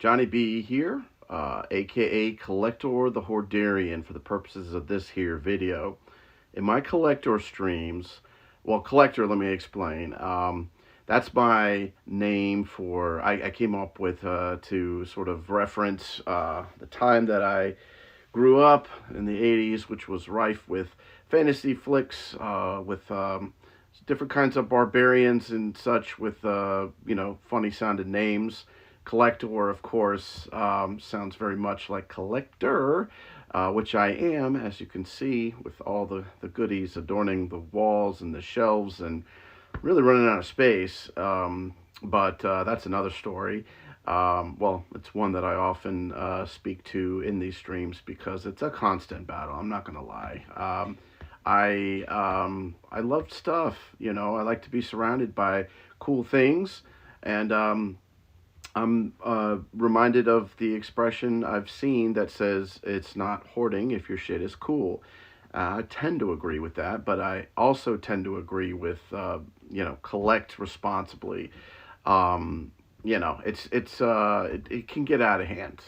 Johnny B here, aka Kollector the Hordarian, for the purposes of this here video. In my Kollector streams, well, Kollector, let me explain. That's my name for, I came up with to sort of reference the time that I grew up in the 80s, which was rife with fantasy flicks, with different kinds of barbarians and such with, funny sounded names. Kollector, of course, sounds very much like Kollector, which I am, as you can see, with all the goodies adorning the walls and the shelves and really running out of space. But that's another story. Well, it's one that I often speak to in these streams because it's a constant battle. I'm not going to lie. I love stuff, I like to be surrounded by cool things, and I'm reminded of the expression I've seen that says it's not hoarding if your shit is cool. I tend to agree with that, but I also tend to agree with, collect responsibly. It can get out of hand.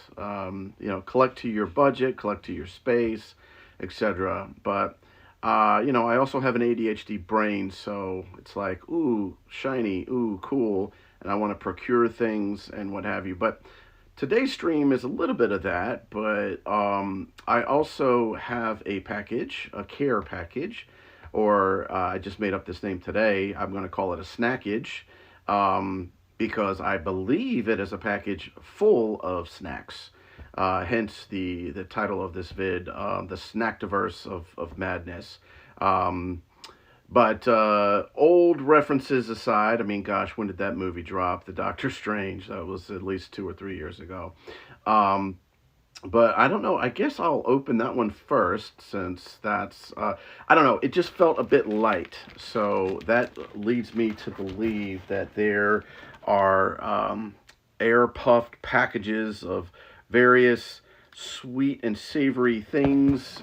Collect to your budget, collect to your space, etc. But, I also have an ADHD brain, so it's like, ooh, shiny, ooh, cool, and I want to procure things and what have you. But today's stream is a little bit of that, but I also have a package, a care package, or I just made up this name today. I'm going to call it a snackage, because I believe it is a package full of snacks. Hence the title of this vid, the Snacktiverse of madness. But old references aside, I mean, gosh, when did that movie drop? The Doctor Strange. That was at least 2 or 3 years ago. But I don't know. I guess I'll open that one first, since that's, I don't know. It just felt a bit light. So that leads me to believe that there are air-puffed packages of various sweet and savory things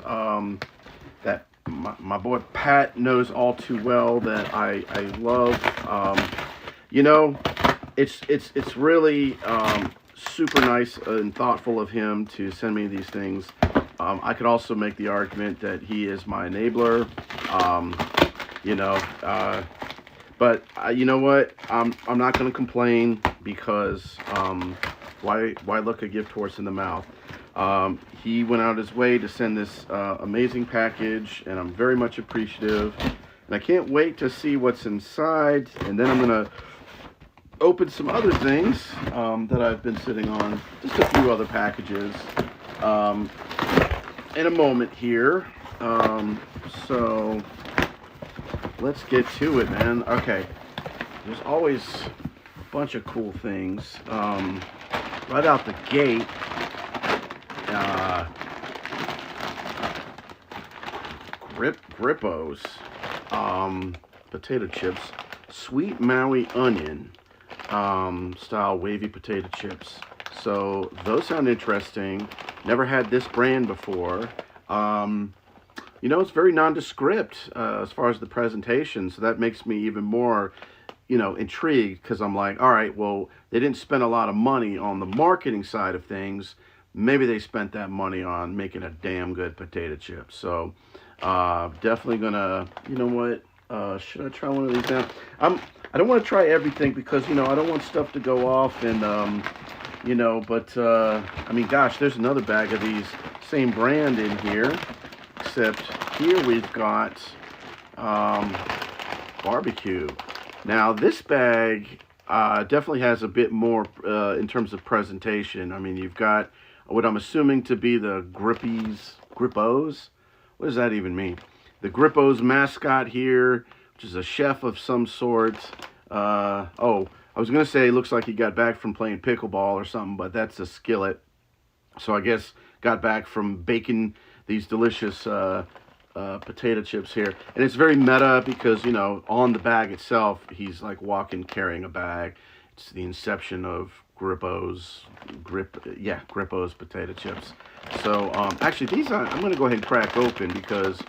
that my boy Pat knows all too well that I love. It's really super nice and thoughtful of him to send me these things. I could also make the argument that he is my enabler. But you know what? I'm not going to complain, because why look a gift horse in the mouth? He went out his way to send this amazing package, and I'm very much appreciative. And I can't wait to see what's inside. And then I'm going to open some other things that I've been sitting on. Just a few other packages in a moment here. So let's get to it, man. Okay. There's always a bunch of cool things. Right out the gate, Grippos, potato chips, sweet Maui onion style wavy potato chips. So those sound interesting. Never had this brand before. It's very nondescript as far as the presentation, so that makes me even more intrigued, because I'm like, all right, well, they didn't spend a lot of money on the marketing side of things. Maybe they spent that money on making a damn good potato chip. So definitely gonna, should I try one of these now? I don't want to try everything, because I don't want stuff to go off, and but I mean, gosh, there's another bag of these same brand in here, except here we've got barbecue. Now, this bag definitely has a bit more in terms of presentation. I mean, you've got what I'm assuming to be the Grippos. What does that even mean? The Grippos mascot here, which is a chef of some sort. I was going to say it looks like he got back from playing pickleball or something, but that's a skillet. So I guess got back from baking these delicious potato chips here. And it's very meta, because on the bag itself he's like walking carrying a bag. It's the inception of Grippos potato chips. So actually these I'm going to go ahead and crack open, because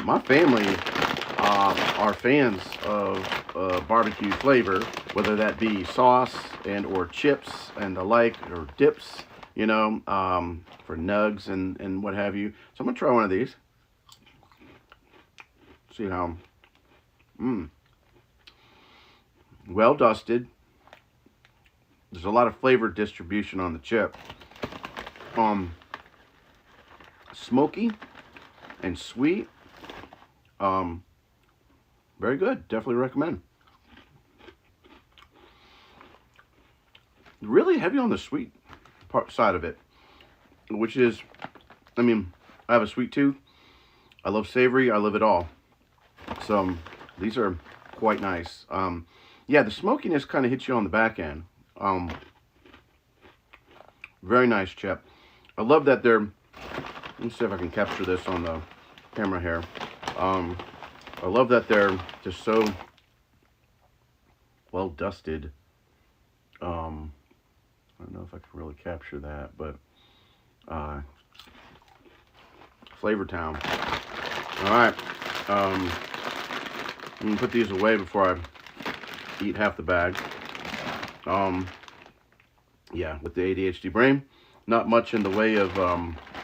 my family are fans of barbecue flavor. whether that be sauce and or chips and the like, or dips, you know, for nugs and what have you. So I'm gonna try one of these. See how, well dusted. There's a lot of flavor distribution on the chip. Smoky and sweet. Very good. Definitely recommend. Really heavy on the sweet part side of it, which is, I mean, I have a sweet tooth. I love savory. I love it all. So these are quite nice. Yeah, the smokiness kind of hits you on the back end. Very nice chip. I love that they're, let me see if I can capture this on the camera here. I love that they're just so well dusted. I don't know if I can really capture that, but Flavor Town. All right, I'm gonna put these away before I eat half the bag. Yeah, with the ADHD brain, not much in the way of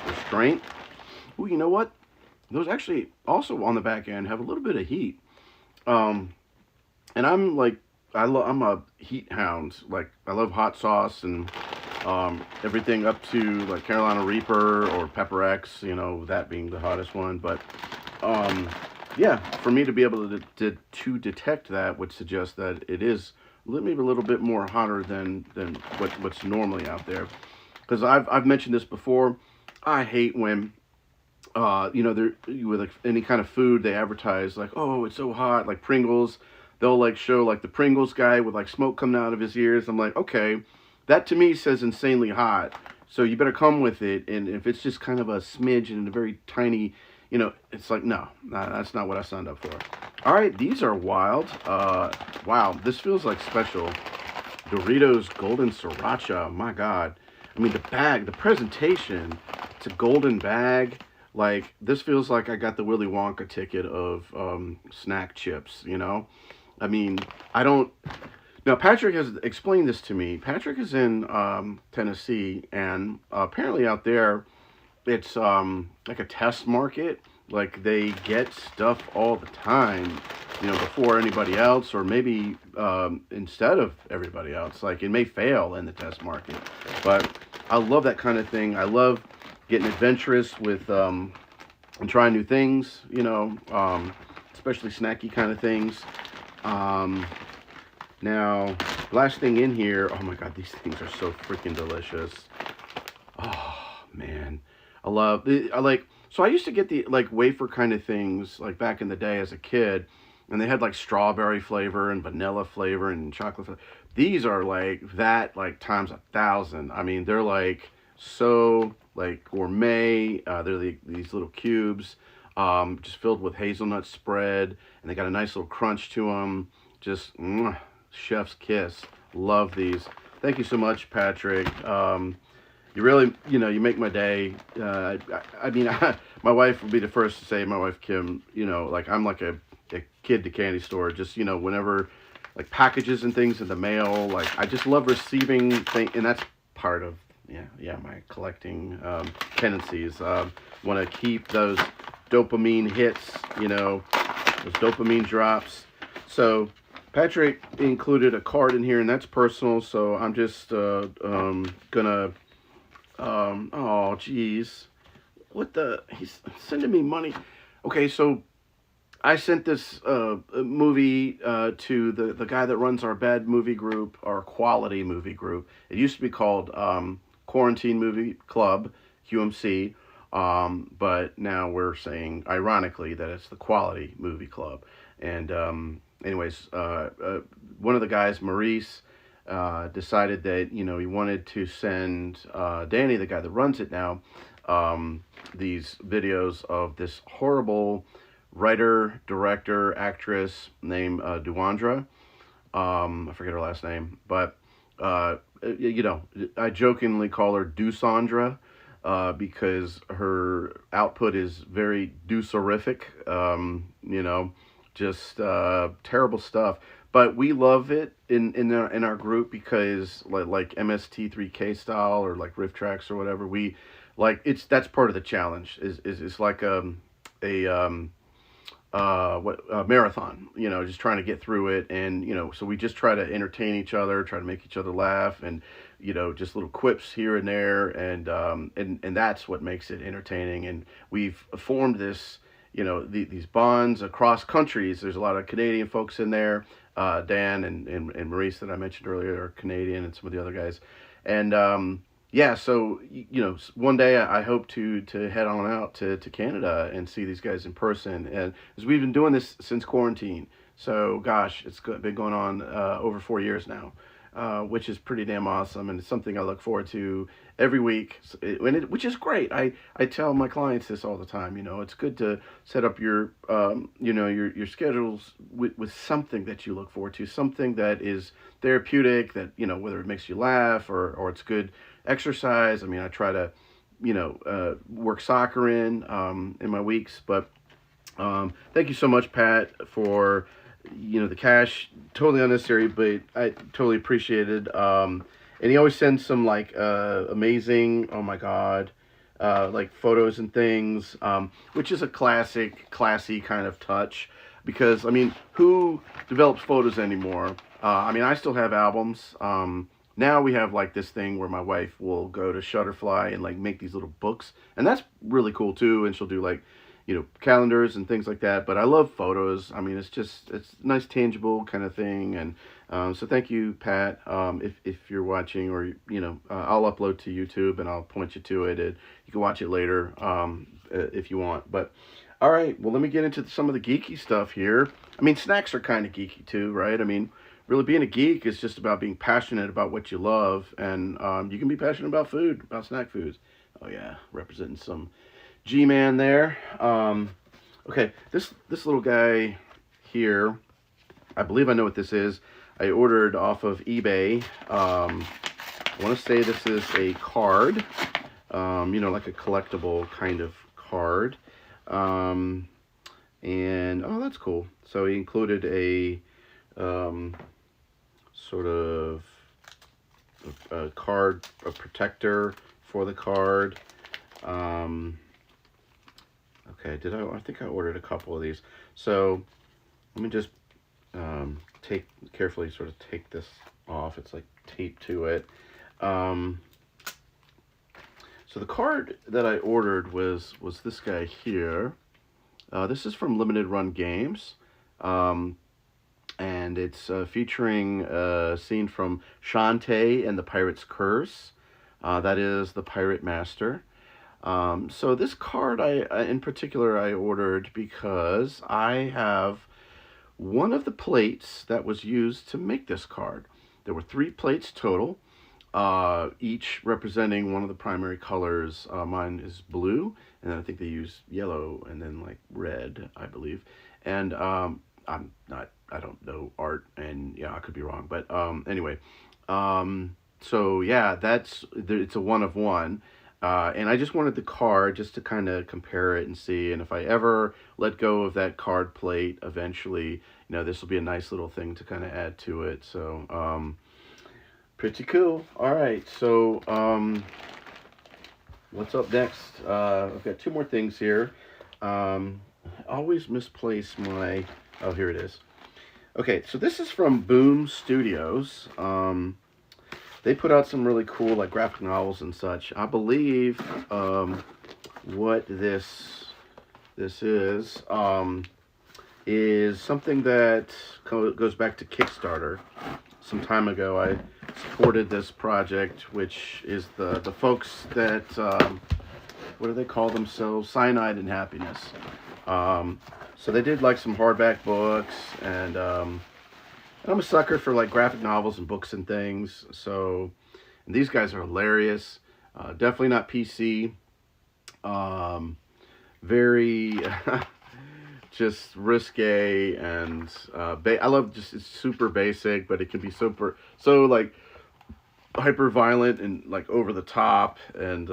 restraint. Ooh, you know what? Those actually also on the back end have a little bit of heat. And I'm like, I'm a heat hound. Like, I love hot sauce and everything up to like Carolina Reaper or Pepper X, you know, that being the hottest one. But yeah, for me to be able to detect that would suggest that it is maybe a little bit more hotter than what's normally out there. Because I've mentioned this before. I hate when you know, with like any kind of food they advertise like, oh, it's so hot, like Pringles. They'll like show like the Pringles guy with like smoke coming out of his ears. I'm like, okay, that to me says insanely hot. So you better come with it. And if it's just kind of a smidge and a very tiny, you know, it's like, no, that's not what I signed up for. All right, these are wild. Wow, this feels like special. Doritos Golden Sriracha, my God. I mean, the bag, the presentation, it's a golden bag. Like, this feels like I got the Willy Wonka ticket of snack chips, you know? I mean, I don't... Now, Patrick has explained this to me. Patrick is in Tennessee, and apparently out there, it's like a test market. Like, they get stuff all the time, you know, before anybody else, or maybe instead of everybody else. Like, it may fail in the test market. But I love that kind of thing. I love getting adventurous with and trying new things, you know, especially snacky kind of things. Now, last thing in here, oh my God, these things are so freaking delicious. Oh man, I like, so I used to get the like wafer kind of things like back in the day as a kid, and they had like strawberry flavor and vanilla flavor and chocolate flavor. These are like that, like times 1,000. I mean, they're like so like gourmet. They're these little cubes, just filled with hazelnut spread, and they got a nice little crunch to them. Just chef's kiss. Love these. Thank you so much, Patrick. You really, you know, you make my day. I mean, my wife will be the first to say, my wife Kim, you know, like I'm like a kid to candy store. Just, you know, whenever like packages and things in the mail, like I just love receiving things, and that's part of my collecting tendencies. Want to keep those dopamine hits, you know, those dopamine drops. So Patrick included a card in here, and that's personal. So I'm just gonna. Oh, geez, what the? He's sending me money. Okay, so I sent this movie to the guy that runs our bad movie group, our quality movie group. It used to be called Quarantine Movie Club, QMC, but now we're saying, ironically, that it's the Quality Movie Club. And anyways, one of the guys, Maurice, decided that, you know, he wanted to send Danny, the guy that runs it now, these videos of this horrible writer, director, actress named Duandra. I forget her last name, but you know, I jokingly call her Dusandra because her output is very Dusorific. You know, just terrible stuff. but we love it in our group because like MST3K style or like riff tracks or whatever, we like that's part of the challenge is like a what marathon, just trying to get through it. And so we just try to entertain each other, try to make each other laugh, and just little quips here and there. And that's what makes it entertaining. And we've formed this, these bonds across countries. There's a lot of Canadian folks in there. Dan and Maurice that I mentioned earlier are Canadian, and some of the other guys. And yeah, so one day I hope to head on out to Canada and see these guys in person. And as we've been doing this since quarantine, so gosh, it's been going on over 4 years now, which is pretty damn awesome, and it's something I look forward to every week, which is great. I tell my clients this all the time. It's good to set up your your schedules with something that you look forward to, something that is therapeutic, that whether it makes you laugh or it's good exercise. I mean, I try to work soccer in my weeks. But thank you so much, Pat, for the cash. Totally unnecessary, but I totally appreciate it. And he always sends some like amazing, oh my god, like photos and things, which is a classy kind of touch. Because I mean, who develops photos anymore? I mean, I still have albums. Now we have like this thing where my wife will go to Shutterfly and like make these little books, and that's really cool too. And she'll do like calendars and things like that. But I love photos. I mean, it's a nice tangible kind of thing. And so thank you, Pat. If you're watching, or I'll upload to YouTube and I'll point you to it, and you can watch it later if you want. But all right, well, let me get into some of the geeky stuff here. I mean, snacks are kind of geeky too, right? I mean, really being a geek is just about being passionate about what you love. And you can be passionate about food, about snack foods. Oh yeah, representing some G-Man there. Okay, this little guy here, I believe I know what this is. I ordered off of eBay. I want to say this is a card, like a collectible kind of card. And oh, that's cool. So he included a sort of a card, a protector for the card. Okay, I think I ordered a couple of these. So let me just carefully sort of take this off. It's like taped to it. So the card that I ordered was this guy here. This is from Limited Run Games. And it's featuring a scene from Shantae and the Pirate's Curse. That is the Pirate Master. So this card in particular I ordered because I have one of the plates that was used to make this card. There were 3 plates total, each representing one of the primary colors. Mine is blue, and then I think they use yellow and then like red, I believe. And I don't know art, and yeah, I could be wrong, but anyway. So yeah, it's a 1 of 1. And I just wanted the card just to kind of compare it and see. And if I ever let go of that card plate eventually, this will be a nice little thing to kind of add to it. So, pretty cool. All right. So, what's up next? I've got 2 more things here. I always misplace my, oh, here it is. Okay. So this is from Boom Studios. They put out some really cool like graphic novels and such. I believe what this is something that goes back to Kickstarter. Some time ago, I supported this project, which is the folks that what do they call themselves? Cyanide and Happiness. So they did like some hardback books, and I'm a sucker for like graphic novels and books and things. So, and these guys are hilarious. Definitely not PC. Very just risque, and I love it's super basic, but it can be so like hyper violent and like over the top. And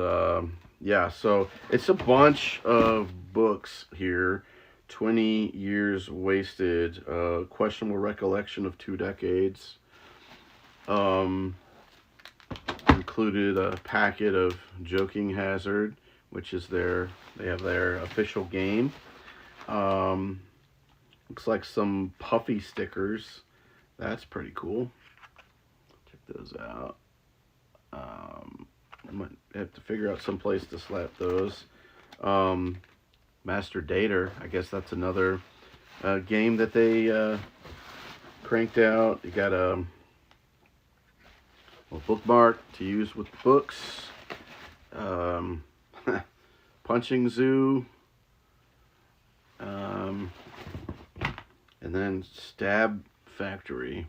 yeah, so it's a bunch of books here 20 years wasted. Questionable recollection of 2 decades. Included a packet of Joking Hazard, which is they have their official game. Looks like some puffy stickers. That's pretty cool. Check those out. I might have to figure out some place to slap those. Master Dater, I guess that's another game that they cranked out. You got a bookmark to use with books. Punching Zoo. And then Stab Factory.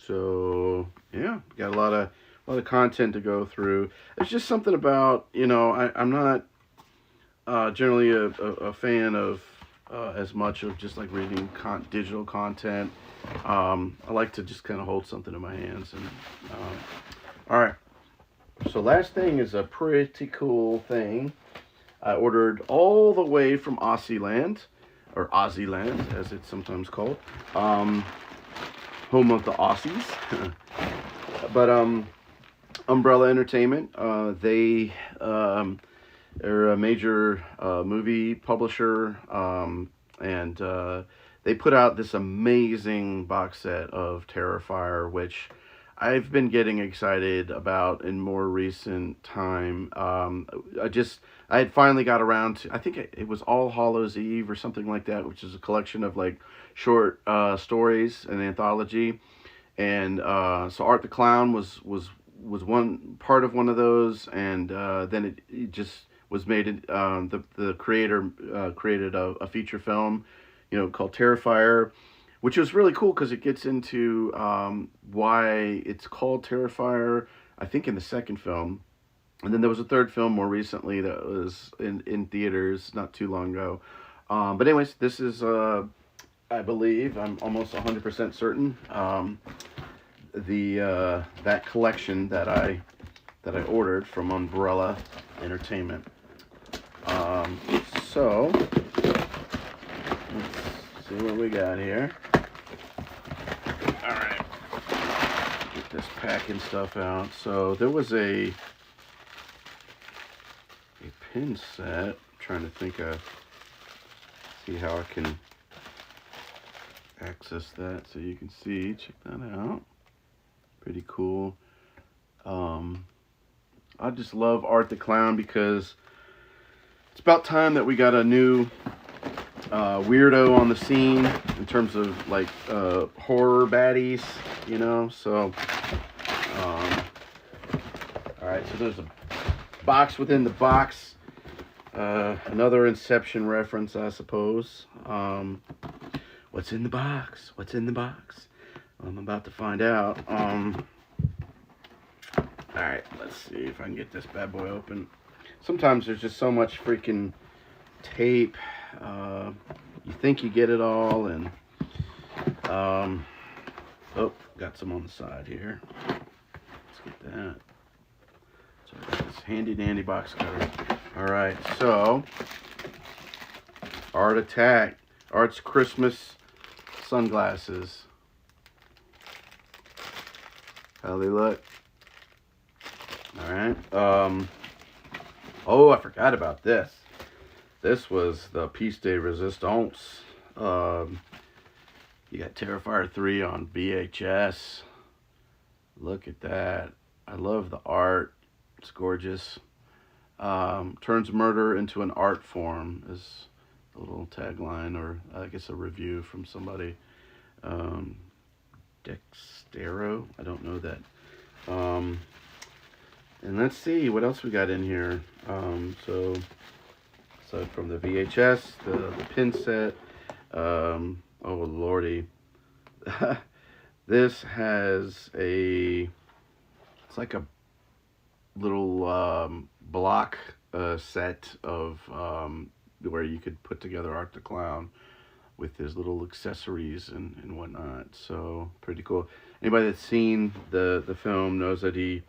So yeah, got a lot of content to go through. It's just something about, I'm not generally a fan of as much of just like reading digital content. I like to just kind of hold something in my hands. And all right, so last thing is a pretty cool thing. I ordered all the way from Aussieland, or Aussieland as it's sometimes called, home of the Aussies. But Umbrella Entertainment, they are a major movie publisher, and they put out this amazing box set of Terrifier, which I've been getting excited about in more recent time. I had finally got around to, I think it was All Hallows Eve or something like that, which is a collection of like short stories, an anthology. And so Art the Clown was one part of one of those, and then it just was made. The creator created a feature film, called Terrifier, which was really cool because it gets into why it's called Terrifier, I think, in the second film. And then there was a third film more recently that was in theaters not too long ago. But anyways, this is, I believe, I'm almost 100% certain, that collection that I ordered from Umbrella Entertainment. So let's see what we got here. All right, get this packing stuff out. So there was a pin set. I'm trying to think of, see how I can access that so you can see. Check that out. Pretty cool. I just love Art the Clown because it's about time that we got a new weirdo on the scene in terms of like horror baddies, so all right, so there's a box within the box. Another Inception reference, I suppose. What's in the box? What's in the box? I'm about to find out. Alright, let's see if I can get this bad boy open. Sometimes there's just so much freaking tape. You think you get it all, and oh, got some on the side here. Let's get that. So I got this handy dandy box cutter. Alright, so Art Attack. Art's Christmas sunglasses. How they look. Alright. Oh, I forgot about this. This was the piece de resistance. You got Terrifier 3 on VHS. Look at that. I love the art. It's gorgeous. Turns murder into an art form is a little tagline, or I guess a review from somebody. Dextero, I don't know that. And let's see what else we got in here. So aside from the VHS, the pin set, oh lordy, this has it's like a little block set of where you could put together Art the Clown with his little accessories and whatnot. So pretty cool. Anybody that's seen the film knows that he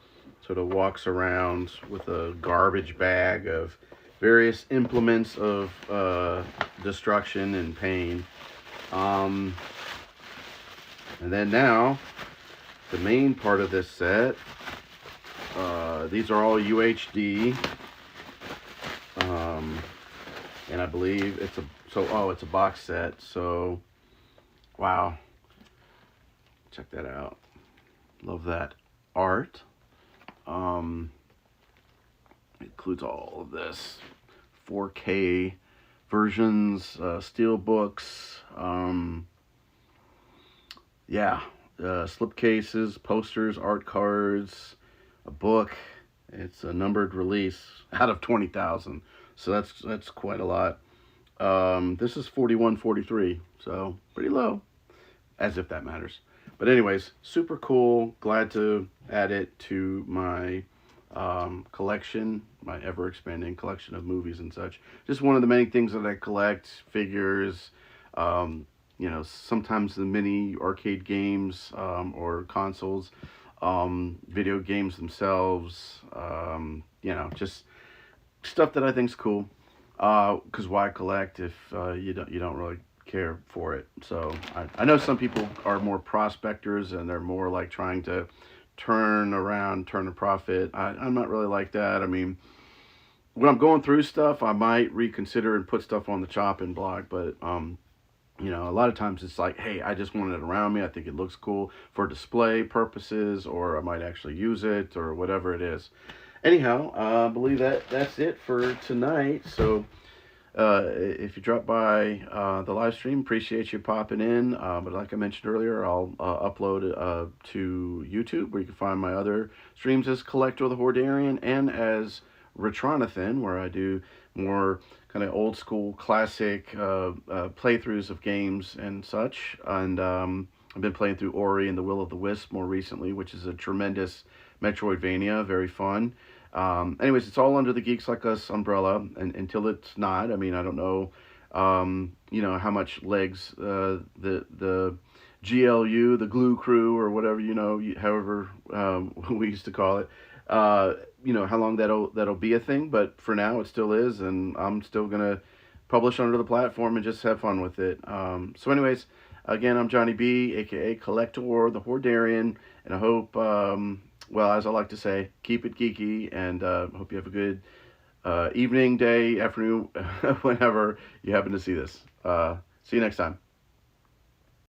sort of walks around with a garbage bag of various implements of destruction and pain. And then now, the main part of this set, these are all UHD, and I believe it's it's a box set, so wow, check that out. Love that art. It includes all of this 4K versions, steel books, yeah, slip cases, posters, art cards, a book. It's a numbered release out of 20,000, so that's quite a lot. This is 41.43, so pretty low, as if that matters. But anyways, super cool. Glad to add it to my collection, my ever-expanding collection of movies and such. Just one of the many things that I collect: figures, you know, sometimes the mini arcade games or consoles, video games themselves, you know, just stuff that I think's cool. Because why collect if you don't really care for it? So I know some people are more prospectors and they're more like trying to turn a profit. I'm not really like that. I mean, when I'm going through stuff, I might reconsider and put stuff on the chopping block, but you know, a lot of times it's like, hey, I just want it around me. I think it looks cool for display purposes, or I might actually use it, or whatever it is. Anyhow, I believe that's it for tonight. So if you drop by the live stream, appreciate you popping in. But like I mentioned earlier, I'll upload to YouTube, where you can find my other streams as Kollector the Hordarian and as Retronathan, where I do more kind of old school classic playthroughs of games and such. And I've been playing through Ori and the Will of the Wisp more recently, which is a tremendous Metroidvania, very fun. Anyways, it's all under the Geeks Like Us umbrella, and until it's not, I mean, I don't know, you know, how much legs the GLU, the Glue Crew, or whatever, you know, however we used to call it, you know, how long that'll be a thing. But for now, it still is, and I'm still gonna publish under the platform and just have fun with it. So anyways, again, I'm Johnny B, aka Kollector the Hordarian, and I hope, well, as I like to say, keep it geeky, and hope you have a good evening, day, afternoon, whenever you happen to see this. See you next time.